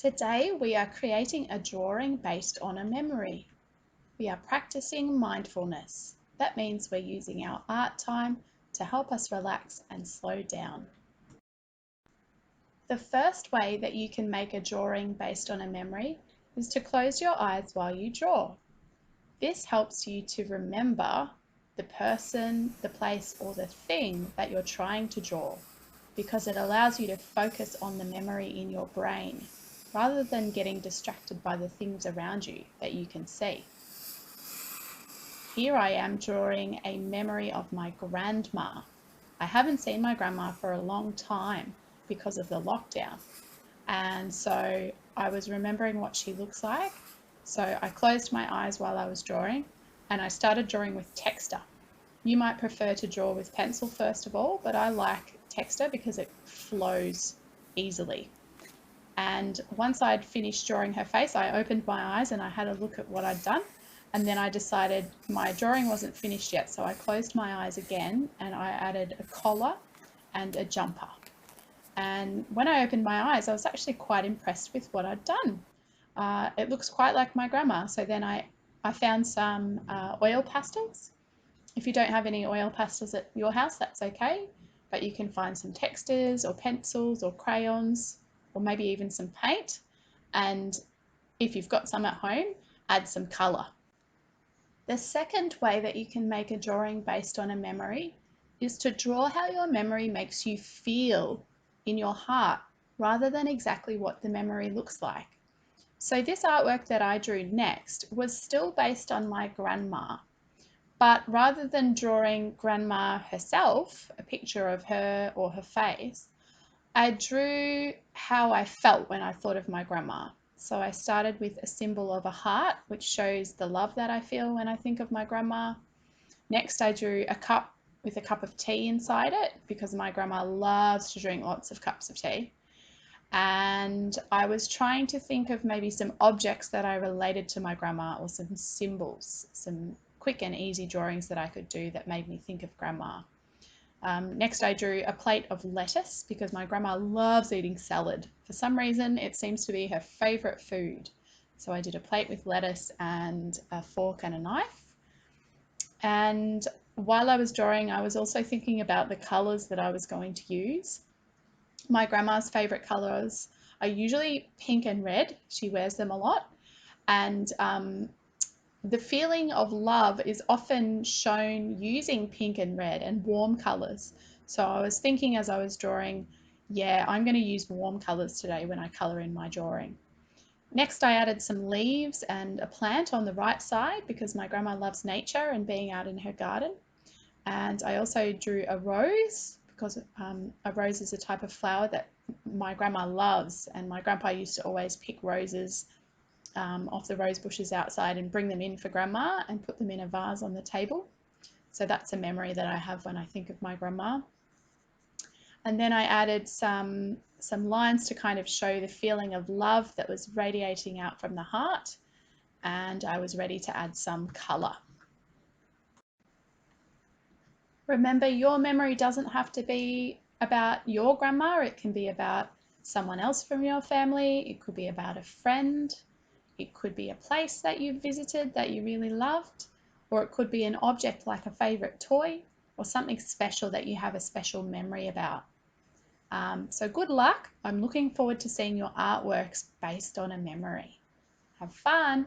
Today we are creating a drawing based on a memory. We are practicing mindfulness. That means we're using our art time to help us relax and slow down. The first way that you can make a drawing based on a memory is to close your eyes while you draw. This helps you to remember the person, the place, or the thing that you're trying to draw because it allows you to focus on the memory in your brain rather than getting distracted by the things around you that you can see. Here I am drawing a memory of my grandma. I haven't seen my grandma for a long time because of the lockdown. And so I was remembering what she looks like. So I closed my eyes while I was drawing and I started drawing with texture. You might prefer to draw with pencil first of all, but I like texture because it flows easily. And once I'd finished drawing her face, I opened my eyes and I had a look at what I'd done. And then I decided my drawing wasn't finished yet, so I closed my eyes again and I added a collar and a jumper. And when I opened my eyes, I was actually quite impressed with what I'd done. It looks quite like my grandma. So then I found some oil pastels. If you don't have any oil pastels at your house, that's okay. But you can find some textures or pencils or crayons or maybe even some paint. And if you've got some at home, add some colour. The second way that you can make a drawing based on a memory is to draw how your memory makes you feel in your heart rather than exactly what the memory looks like. So this artwork that I drew next was still based on my grandma, but rather than drawing grandma herself, a picture of her or her face, I drew how I felt when I thought of my grandma. So I started with a symbol of a heart, which shows the love that I feel when I think of my grandma. Next, I drew a cup with a cup of tea inside it because my grandma loves to drink lots of cups of tea. And I was trying to think of maybe some objects that I related to my grandma or some symbols, some quick and easy drawings that I could do that made me think of grandma. Next, I drew a plate of lettuce because my grandma loves eating salad. For some reason, it seems to be her favourite food. So I did a plate with lettuce and a fork and a knife. And while I was drawing, I was also thinking about the colours that I was going to use. My grandma's favourite colours are usually pink and red. She wears them a lot. And the feeling of love is often shown using pink and red and warm colours. So I was thinking as I was drawing, yeah, I'm going to use warm colours today when I colour in my drawing. Next, I added some leaves and a plant on the right side because my grandma loves nature and being out in her garden. And I also drew a rose because a rose is a type of flower that my grandma loves, and my grandpa used to always pick roses off the rose bushes outside and bring them in for grandma and put them in a vase on the table. So that's a memory that I have when I think of my grandma. And then I added some lines to kind of show the feeling of love that was radiating out from the heart. And I was ready to add some colour. Remember, your memory doesn't have to be about your grandma. It can be about someone else from your family. It could be about a friend. It could be a place that you visited that you really loved, or it could be an object like a favorite toy or something special that you have a special memory about. So good luck. I'm looking forward to seeing your artworks based on a memory. Have fun.